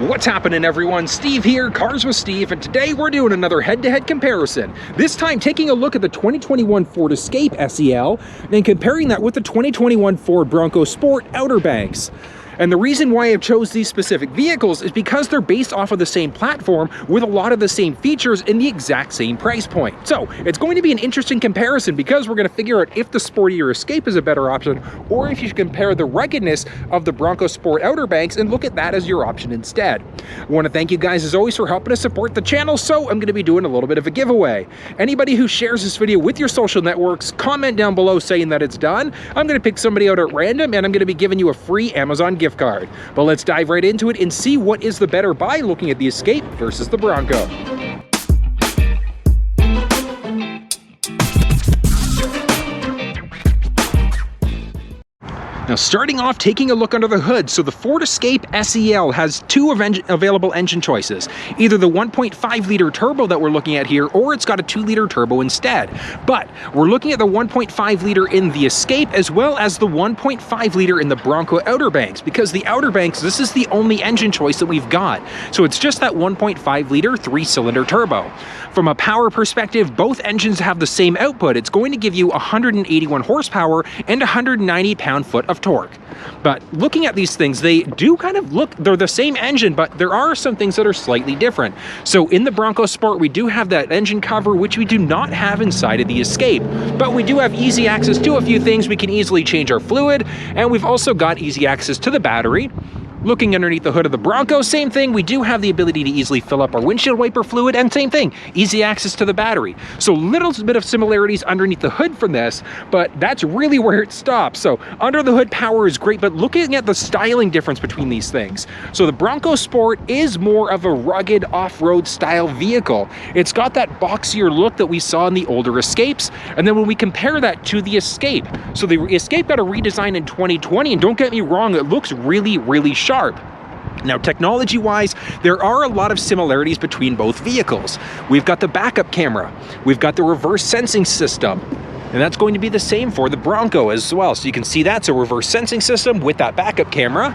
What's happening, everyone? Steve here, Cars with Steve, and today we're doing another head-to-head comparison. This time taking a look at the 2021 Ford Escape SEL and comparing that with the 2021 Ford Bronco Sport Outer Banks. And the reason why I've chose these specific vehicles is because they're based off of the same platform with a lot of the same features in the exact same price point. So it's going to be an interesting comparison because we're going to figure out if the sportier Escape is a better option or if you should compare the ruggedness of the Bronco Sport Outer Banks and look at that as your option instead. I want to thank you guys as always for helping us support the channel, so I'm going to be doing a little bit of a giveaway. Anybody who shares this video with your social networks, comment down below saying that it's done. I'm going to pick somebody out at random and I'm going to be giving you a free Amazon gift card. But let's dive right into it and see what is the better buy looking at the Escape versus the Bronco. Now, starting off, taking a look under the hood. So the Ford Escape SEL has two available engine choices. Either the 1.5 liter turbo that we're looking at here, or it's got a 2 liter turbo instead. But we're looking at the 1.5 liter in the Escape as well as the 1.5 liter in the Bronco Outer Banks, because the Outer Banks, this is the only engine choice that we've got. So it's just that 1.5 liter 3-cylinder turbo. From a power perspective, both engines have the same output. It's going to give you 181 horsepower and 190 pound-foot of torque. But looking at these things, they do kind of look, they're the same engine, but there are some things that are slightly different. So in the Bronco Sport, we do have that engine cover, which we do not have inside of the Escape. But we do have easy access to a few things. We can easily change our fluid, and we've also got easy access to the battery. Looking underneath the hood of the Bronco, same thing. We do have the ability to easily fill up our windshield wiper fluid, and same thing, easy access to the battery. So little bit of similarities underneath the hood from this, but that's really where it stops. So under the hood power is great, but looking at the styling difference between these things. So the Bronco Sport is more of a rugged off-road style vehicle. It's got that boxier look that we saw in the older Escapes. And then when we compare that to the Escape, so the Escape got a redesign in 2020, and don't get me wrong, it looks really, really sharp. Now, technology-wise, there are a lot of similarities between both vehicles. We've got the backup camera, we've got the reverse sensing system, and that's going to be the same for the Bronco as well. So you can see that's a reverse sensing system with that backup camera.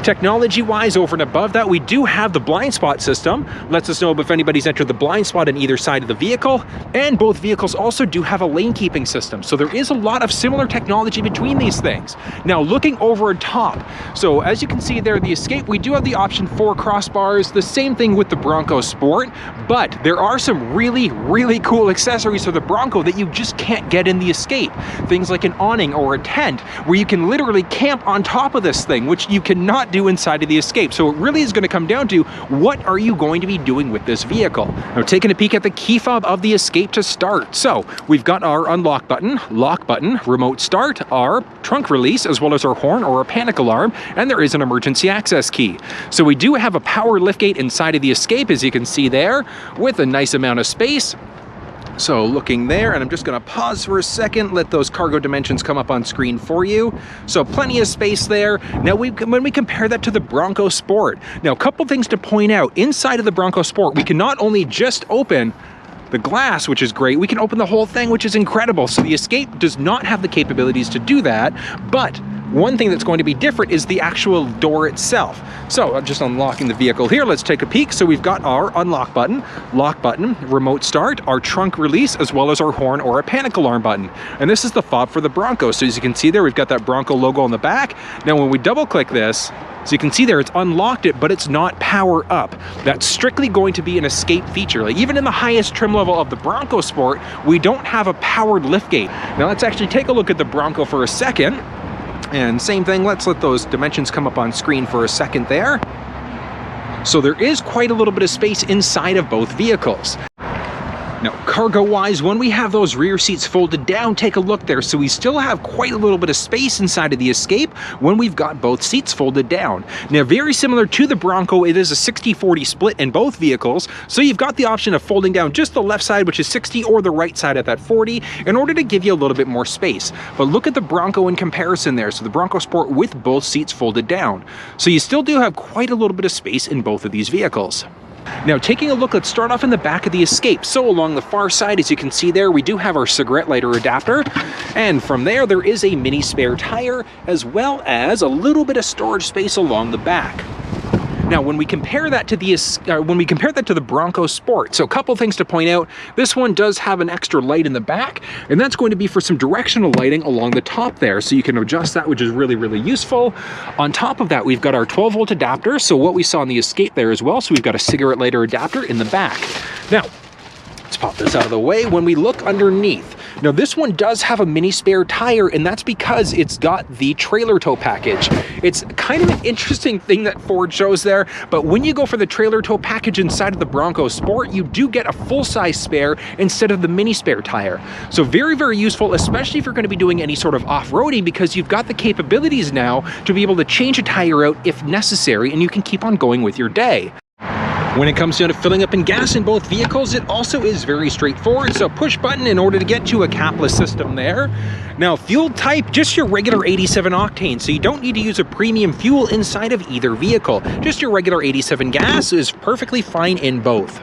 Technology-wise, over and above that, we do have the blind spot system. Lets us know if anybody's entered the blind spot on either side of the vehicle. And both vehicles also do have a lane keeping system. So there is a lot of similar technology between these things. Now, looking over on top. So as you can see there, the Escape, we do have the option for crossbars. The same thing with the Bronco Sport. But there are some really, really cool accessories for the Bronco that you just can't get in the Escape. Things like an awning or a tent where you can literally camp on top of this thing, which you cannot do inside of the Escape. So it really is going to come down to what are you going to be doing with this vehicle. Now, taking a peek at the key fob of the Escape to start. So we've got our unlock button, lock button, remote start, our trunk release, as well as our horn or a panic alarm, and there is an emergency access key. So we do have a power liftgate inside of the Escape, as you can see there, with a nice amount of space. So looking there, and I'm just going to pause for a second, let those cargo dimensions come up on screen for you. So plenty of space there. Now, when we compare that to the Bronco Sport, now a couple things to point out. Inside of the Bronco Sport, we can not only just open the glass, which is great, we can open the whole thing, which is incredible. So the Escape does not have the capabilities to do that, but one thing that's going to be different is the actual door itself. So I'm just unlocking the vehicle here. Let's take a peek. So we've got our unlock button, lock button, remote start, our trunk release, as well as our horn or a panic alarm button. And this is the fob for the Bronco. So as you can see there, we've got that Bronco logo on the back. Now when we double click this, so you can see there, it's unlocked it, but it's not power up. That's strictly going to be an Escape feature. Like even in the highest trim level of the Bronco Sport, we don't have a powered liftgate. Now let's actually take a look at the Bronco for a second. And same thing, let's let those dimensions come up on screen for a second there. So there is quite a little bit of space inside of both vehicles. Now, cargo-wise, when we have those rear seats folded down, take a look there. So we still have quite a little bit of space inside of the Escape when we've got both seats folded down. Now, very similar to the Bronco, it is a 60-40 split in both vehicles. So you've got the option of folding down just the left side, which is 60, or the right side at that 40, in order to give you a little bit more space. But look at the Bronco in comparison there. So the Bronco Sport with both seats folded down. So you still do have quite a little bit of space in both of these vehicles. Now, taking a look, let's start off in the back of the Escape. So along the far side, as you can see there, we do have our cigarette lighter adapter. And from there is a mini spare tire, as well as a little bit of storage space along the back. Now, when we compare that to the Bronco Sport, so a couple things to point out. This one does have an extra light in the back, and that's going to be for some directional lighting along the top there, so you can adjust that, which is really, really useful. On top of that, we've got our 12-volt adapter, so what we saw in the Escape there as well, so we've got a cigarette lighter adapter in the back. Now, let's pop this out of the way. When we look underneath, now this one does have a mini spare tire, and that's because it's got the trailer tow package. It's kind of an interesting thing that Ford shows there, but when you go for the trailer tow package inside of the Bronco Sport, you do get a full-size spare instead of the mini spare tire. So very, very useful, especially if you're going to be doing any sort of off-roading, because you've got the capabilities now to be able to change a tire out if necessary, and you can keep on going with your day. When it comes down to filling up in gas in both vehicles, it also is very straightforward. So push button in order to get to a capless system there. Now, fuel type, just your regular 87 octane. So you don't need to use a premium fuel inside of either vehicle. Just your regular 87 gas is perfectly fine in both.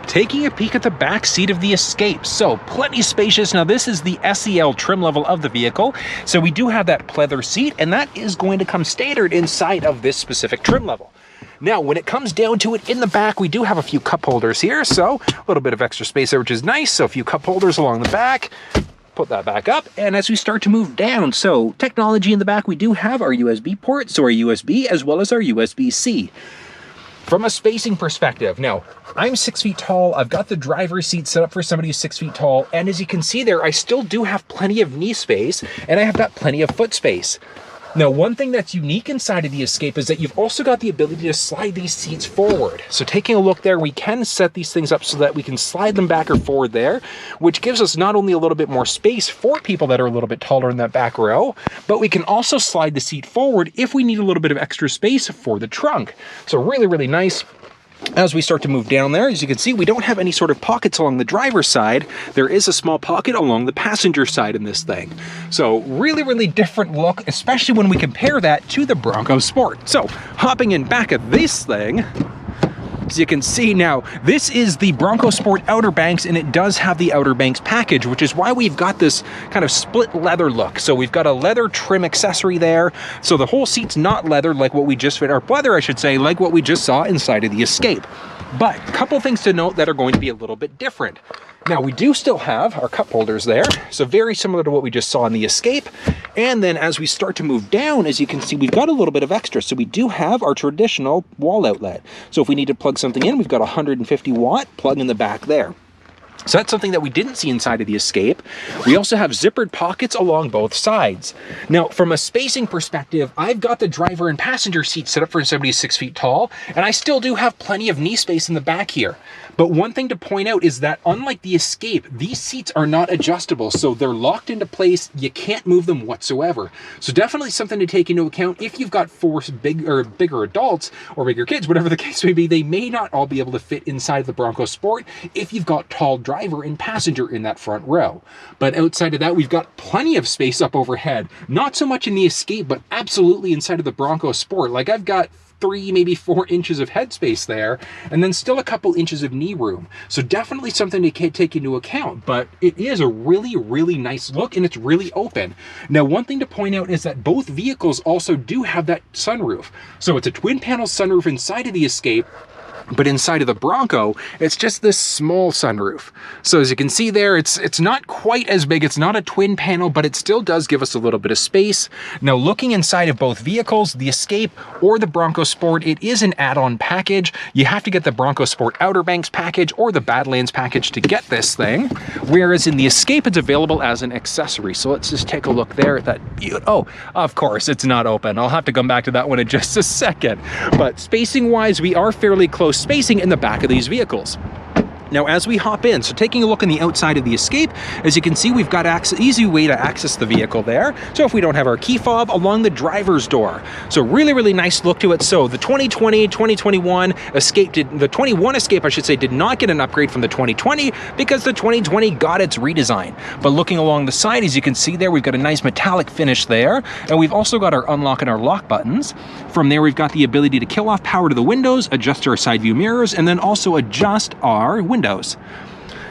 Taking a peek at the back seat of the Escape, so plenty spacious. Now this is the SEL trim level of the vehicle, so we do have that pleather seat, and that is going to come standard inside of this specific trim level. Now, when it comes down to it in the back, we do have a few cup holders here, so a little bit of extra space there, which is nice. So a few cup holders along the back. Put that back up, and as we start to move down, so technology in the back, we do have our USB port, so our USB as well as our USB-C. From a spacing perspective, now, I'm 6 feet tall, I've got the driver's seat set up for somebody who's 6 feet tall, and as you can see there, I still do have plenty of knee space, and I have got plenty of foot space. Now, one thing that's unique inside of the Escape is that you've also got the ability to slide these seats forward. So taking a look there, we can set these things up so that we can slide them back or forward there, which gives us not only a little bit more space for people that are a little bit taller in that back row, but we can also slide the seat forward if we need a little bit of extra space for the trunk. So really, really nice. As we start to move down there, as you can see, we don't have any sort of pockets along the driver's side. There is a small pocket along the passenger side in this thing. So really, really different look, especially when we compare that to the Bronco Sport. So hopping in back of this thing, as you can see now, this is the Bronco Sport Outer Banks, and it does have the Outer Banks package, which is why we've got this kind of split leather look. So we've got a leather trim accessory there. So the whole seat's not leather like what we just fit, or leather, I should say, like what we just saw inside of the Escape. But a couple things to note that are going to be a little bit different. Now, we do still have our cup holders there, so very similar to what we just saw in the Escape. And then as we start to move down, as you can see, we've got a little bit of extra. So we do have our traditional wall outlet. So if we need to plug something in, we've got a 150 watt plug in the back there. So that's something that we didn't see inside of the Escape. We also have zippered pockets along both sides. Now, from a spacing perspective, I've got the driver and passenger seat set up for somebody 6 feet tall, and I still do have plenty of knee space in the back here. But one thing to point out is that unlike the Escape, these seats are not adjustable, so they're locked into place. You can't move them whatsoever. So definitely something to take into account. If you've got four bigger adults or bigger kids, whatever the case may be, they may not all be able to fit inside the Bronco Sport if you've got tall driver and passenger in that front row. But outside of that, we've got plenty of space up overhead. Not so much in the Escape, but absolutely inside of the Bronco Sport. Like, I've got 3, maybe 4 inches of headspace there, and then still a couple inches of knee room. So definitely something to take into account, but it is a really, really nice look, and it's really open. Now, one thing to point out is that both vehicles also do have that sunroof. So it's a twin panel sunroof inside of the Escape, but inside of the Bronco, it's just this small sunroof. So as you can see there, it's not quite as big. It's not a twin panel, but it still does give us a little bit of space. Now, looking inside of both vehicles, the Escape or the Bronco Sport, it is an add-on package. You have to get the Bronco Sport Outer Banks package or the Badlands package to get this thing, whereas in the Escape, it's available as an accessory. So let's just take a look there at that. Oh, of course, it's not open. I'll have to come back to that one in just a second. But spacing-wise, we are fairly close spacing in the back of these vehicles. Now, as we hop in, so taking a look on the outside of the Escape, as you can see, we've got easy way to access the vehicle there. So if we don't have our key fob, along the driver's door. So really, really nice look to it. So the 2020, 2021 Escape, the 21 Escape, I should say, did not get an upgrade from the 2020 because the 2020 got its redesign. But looking along the side, as you can see there, we've got a nice metallic finish there. And we've also got our unlock and our lock buttons. From there, we've got the ability to kill off power to the windows, adjust our side view mirrors, and then also adjust our windows.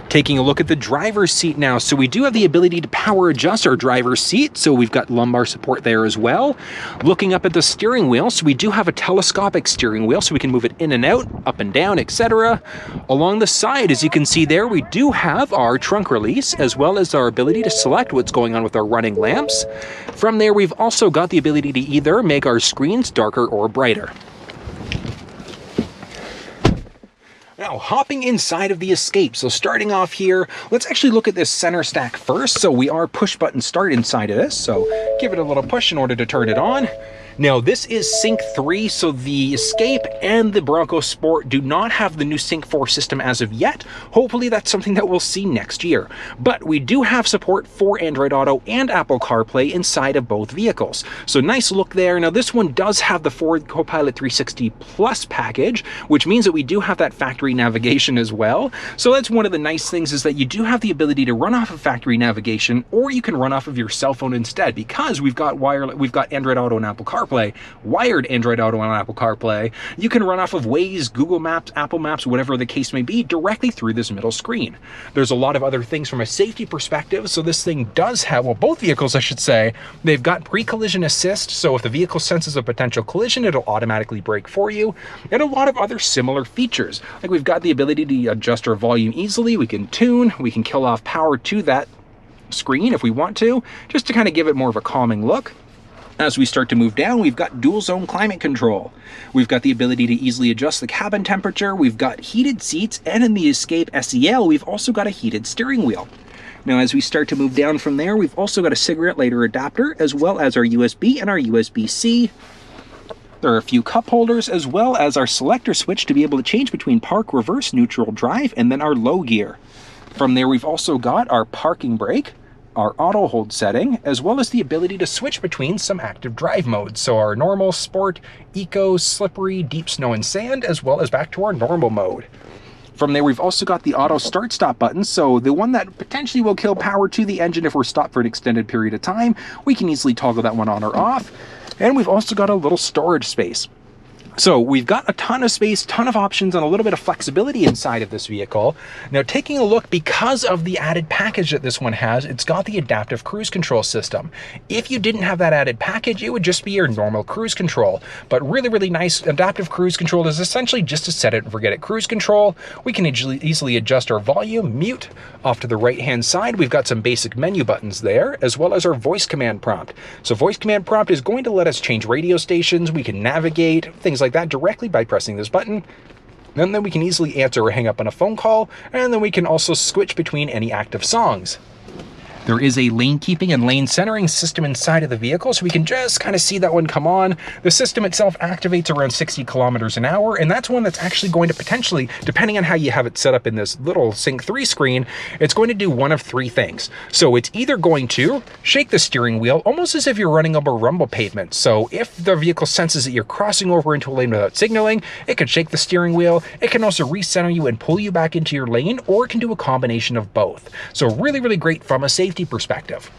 Taking a look at the driver's seat now. So we do have the ability to power adjust our driver's seat. So we've got lumbar support there as well. Looking up at the steering wheel. So we do have a telescopic steering wheel, so we can move it in and out, up and down, etc. Along the side, as you can see there, we do have our trunk release, as well as our ability to select what's going on with our running lamps. From there, we've also got the ability to either make our screens darker or brighter. Now, hopping inside of the Escape. So starting off here, let's actually look at this center stack first. So we are push button start inside of this. So give it a little push in order to turn it on. Now, this is Sync 3, so the Escape and the Bronco Sport do not have the new Sync 4 system as of yet. Hopefully that's something that we'll see next year. But we do have support for Android Auto and Apple CarPlay inside of both vehicles. So nice look there. Now, this one does have the Ford Copilot 360 Plus package, which means that we do have that factory navigation as well. So that's one of the nice things, is that you do have the ability to run off of factory navigation, or you can run off of your cell phone instead, because we've got Android Auto and Apple CarPlay. Wired Android Auto and Apple CarPlay. You can run off of Waze, Google Maps, Apple Maps, whatever the case may be, directly through this middle screen. There's a lot of other things from a safety perspective. So this thing does have, well, both vehicles, I should say, they've got pre-collision assist. So if the vehicle senses a potential collision, it'll automatically brake for you. And a lot of other similar features. Like we've got the ability to adjust our volume easily. We can tune, we can kill off power to that screen if we want to, just to kind of give it more of a calming look. As we start to move down, we've got dual zone climate control. We've got the ability to easily adjust the cabin temperature. We've got heated seats, and in the Escape SEL, we've also got a heated steering wheel. Now, as we start to move down from there, we've also got a cigarette lighter adapter, as well as our USB and our USB-C. There are a few cup holders, as well as our selector switch to be able to change between park, reverse, neutral, drive, and then our low gear. From there, we've also got our parking brake, our auto hold setting, as well as the ability to switch between some active drive modes. So our normal, sport, eco, slippery, deep snow and sand, as well as back to our normal mode. From there, we've also got the auto start stop button. So the one that potentially will kill power to the engine if we're stopped for an extended period of time, we can easily toggle that one on or off. And we've also got a little storage space. So we've got a ton of space, ton of options, and a little bit of flexibility inside of this vehicle. Now, taking a look, because of the added package that this one has, it's got the adaptive cruise control system. If you didn't have that added package, it would just be your normal cruise control. But really, really nice. Adaptive cruise control is essentially just a set it and forget it cruise control. We can easily adjust our volume, mute. Off to the right-hand side, we've got some basic menu buttons there, as well as our voice command prompt. So voice command prompt is going to let us change radio stations. We can navigate, things like that directly by pressing this button. And then we can easily answer or hang up on a phone call, and then we can also switch between any active songs. There is a lane keeping and lane centering system inside of the vehicle, so we can just kind of see that one come on. The system itself activates around 60 kilometers an hour, and that's one that's actually going to potentially, depending on how you have it set up in this little Sync 3 screen, it's going to do one of three things. So it's either going to shake the steering wheel, almost as if you're running over rumble pavement. So if the vehicle senses that you're crossing over into a lane without signaling, it can shake the steering wheel. It can also recenter you and pull you back into your lane, or it can do a combination of both. So really, really great from a safety perspective.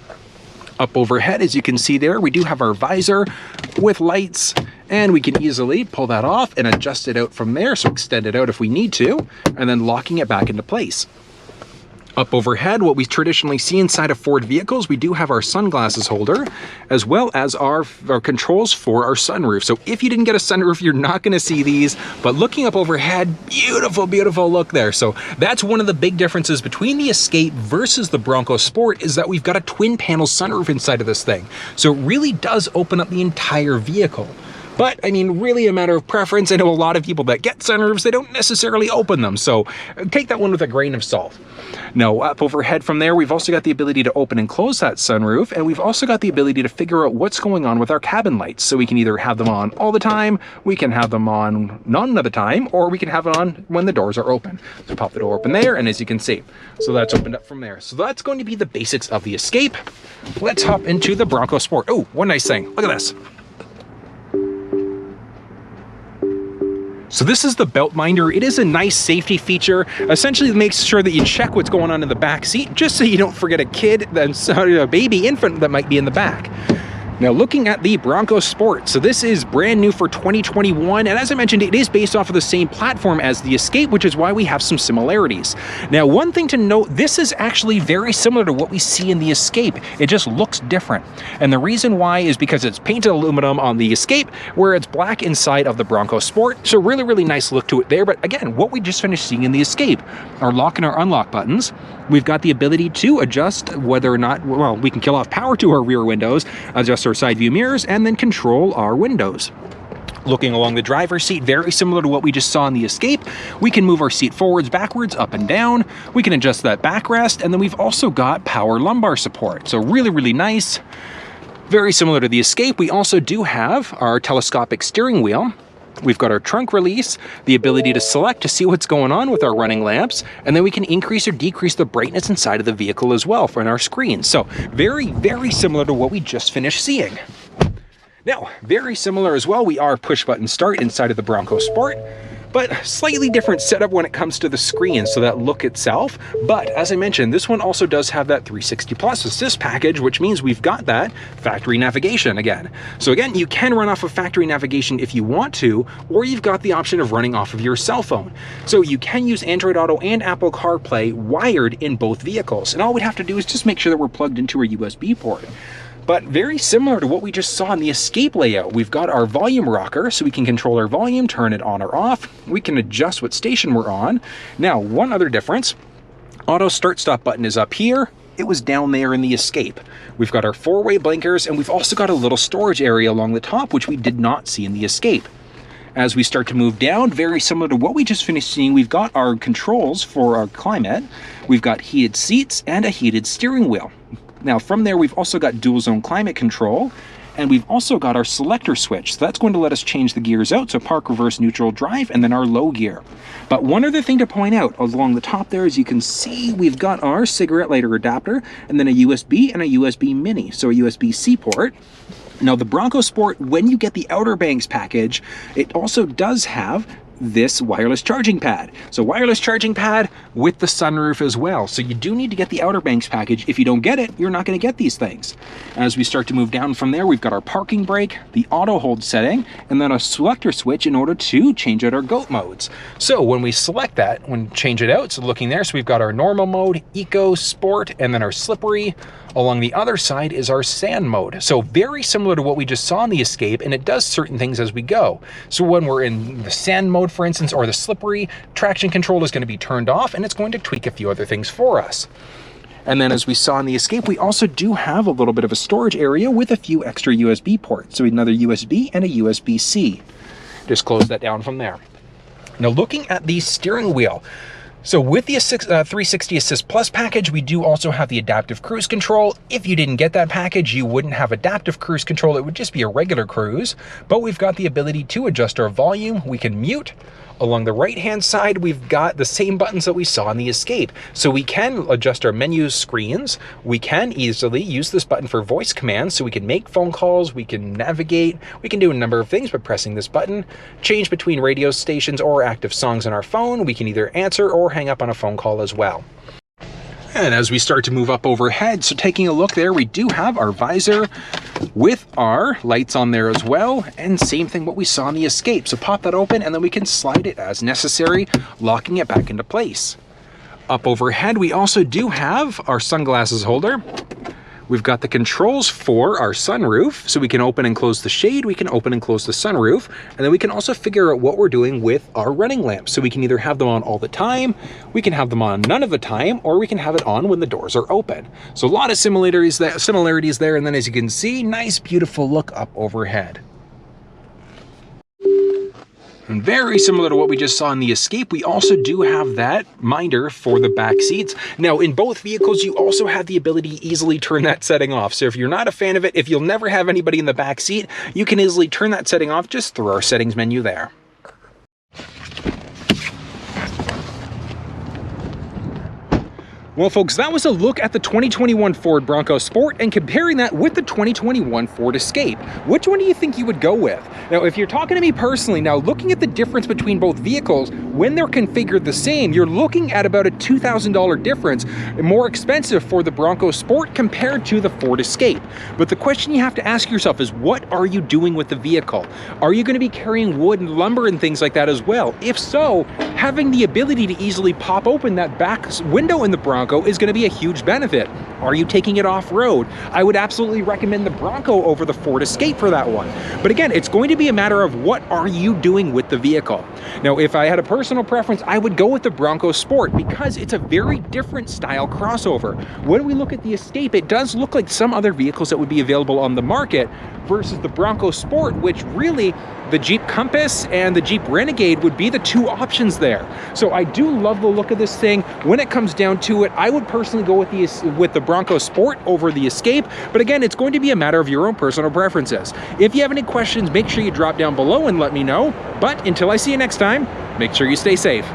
Up overhead, as you can see there, we do have our visor with lights, and we can easily pull that off and adjust it out from there, so extend it out if we need to, and then locking it back into place. Up overhead, what we traditionally see inside of Ford vehicles, we do have our sunglasses holder, as well as our controls for our sunroof. So if you didn't get a sunroof, you're not going to see these, but looking up overhead, beautiful, beautiful look there. So that's one of the big differences between the Escape versus the Bronco Sport, is that we've got a twin panel sunroof inside of this thing. So it really does open up the entire vehicle. But, I mean, really a matter of preference. I know a lot of people that get sunroofs, they don't necessarily open them. So take that one with a grain of salt. Now, up overhead from there, we've also got the ability to open and close that sunroof. And we've also got the ability to figure out what's going on with our cabin lights. So we can either have them on all the time, we can have them on none of the time, or we can have it on when the doors are open. So pop the door open there, and as you can see, so that's opened up from there. So that's going to be the basics of the Escape. Let's hop into the Bronco Sport. Oh, one nice thing. Look at this. So this is the belt minder. It is a nice safety feature. Essentially, it makes sure that you check what's going on in the back seat, just so you don't forget a kid, a baby infant that might be in the back. Now looking at the Bronco Sport, so this is brand new for 2021, and as I mentioned, it is based off of the same platform as the Escape, which is why we have some similarities. Now one thing to note, this is actually very similar to what we see in the Escape. It just looks different, and the reason why is because it's painted aluminum on the Escape, where it's black inside of the Bronco Sport. So really nice look to it there. But again, what we just finished seeing in the Escape, our lock and our unlock buttons. We've got the ability to adjust whether or not, well, we can kill off power to our rear windows, adjust our side view mirrors, and then control our windows. Looking along the driver's seat, very similar to what we just saw in the Escape. We can move our seat forwards, backwards, up and down. We can adjust that backrest, and then we've also got power lumbar support. So really nice. Very similar to the Escape, we also do have our telescopic steering wheel. We've got our trunk release, the ability to select to see what's going on with our running lamps, and then we can increase or decrease the brightness inside of the vehicle as well for our screen. So very similar to what we just finished seeing. Now, very similar as well, we are push button start inside of the Bronco Sport, but slightly different setup when it comes to the screen, so that look itself. But as I mentioned, this one also does have that 360 Plus assist package, which means we've got that factory navigation again. So again, you can run off of factory navigation if you want to, or you've got the option of running off of your cell phone. So you can use Android Auto and Apple CarPlay wired in both vehicles. And all we'd have to do is just make sure that we're plugged into a USB port. But very similar to what we just saw in the Escape layout. We've got our volume rocker, so we can control our volume, turn it on or off. We can adjust what station we're on. Now, one other difference, auto start-stop button is up here. It was down there in the Escape. We've got our four-way blinkers, and we've also got a little storage area along the top, which we did not see in the Escape. As we start to move down, very similar to what we just finished seeing, we've got our controls for our climate. We've got heated seats and a heated steering wheel. Now from there, we've also got dual zone climate control, and we've also got our selector switch. So that's going to let us change the gears out, so park, reverse, neutral, drive, and then our low gear. But one other thing to point out along the top there, as you can see, we've got our cigarette lighter adapter, and then a USB and a USB mini, so a USB-C port. Now the Bronco Sport, when you get the Outer Banks package, it also does have this wireless charging pad. So wireless charging pad with the sunroof as well. So you do need to get the Outer Banks package. If you don't get it, you're not going to get these things. As we start to move down from there, we've got our parking brake, the auto hold setting, and then a selector switch in order to change out our GOAT modes. So when we select that, when change it out, so looking there, so we've got our normal mode, eco, sport, and then our slippery. Along the other side is our sand mode. So very similar to what we just saw in the Escape, and it does certain things as we go. So when we're in the sand mode, for instance, or the slippery, traction control is going to be turned off, and it's going to tweak a few other things for us. And then as we saw in the Escape, we also do have a little bit of a storage area with a few extra USB ports. So another USB and a USB-C. Just close that down from there. Now looking at the steering wheel, so with the 360 Assist Plus package, we do also have the adaptive cruise control. If you didn't get that package, you wouldn't have adaptive cruise control. It would just be a regular cruise, but we've got the ability to adjust our volume. We can mute. Along the right-hand side, we've got the same buttons that we saw in the Escape. So we can adjust our menu screens. We can easily use this button for voice commands, so we can make phone calls, we can navigate, we can do a number of things by pressing this button, change between radio stations or active songs on our phone. We can either answer or hang up on a phone call as well. And as we start to move up overhead, so taking a look there, we do have our visor with our lights on there as well, and same thing what we saw in the Escape. So pop that open and then we can slide it as necessary, locking it back into place. Up overhead, we also do have our sunglasses holder. We've got the controls for our sunroof, so we can open and close the shade, we can open and close the sunroof, and then we can also figure out what we're doing with our running lamps. So we can either have them on all the time, we can have them on none of the time, or we can have it on when the doors are open. So a lot of similarities there, and then as you can see, nice beautiful look up overhead. And very similar to what we just saw in the Escape, we also do have that minder for the back seats. Now, in both vehicles, you also have the ability to easily turn that setting off. So if you're not a fan of it, if you'll never have anybody in the back seat, you can easily turn that setting off just through our settings menu there. Well, folks, that was a look at the 2021 Ford Bronco Sport and comparing that with the 2021 Ford Escape. Which one do you think you would go with? Now, if you're talking to me personally, now looking at the difference between both vehicles, when they're configured the same, you're looking at about a $2,000 difference, more expensive for the Bronco Sport compared to the Ford Escape. But the question you have to ask yourself is, what are you doing with the vehicle? Are you going to be carrying wood and lumber and things like that as well? If so, having the ability to easily pop open that back window in the Bronco is going to be a huge benefit. Are you taking it off-road? I would absolutely recommend the Bronco over the Ford Escape for that one. But again, it's going to be a matter of what are you doing with the vehicle. Now, if I had a personal preference, I would go with the Bronco Sport because it's a very different style crossover. When we look at the Escape, it does look like some other vehicles that would be available on the market versus the Bronco Sport, which really the Jeep Compass and the Jeep Renegade would be the two options there. So I do love the look of this thing. When it comes down to it, I would personally go with the Bronco Sport over the Escape. But again, it's going to be a matter of your own personal preferences. If you have any questions, make sure you drop down below and let me know. But until I see you next time, make sure you stay safe.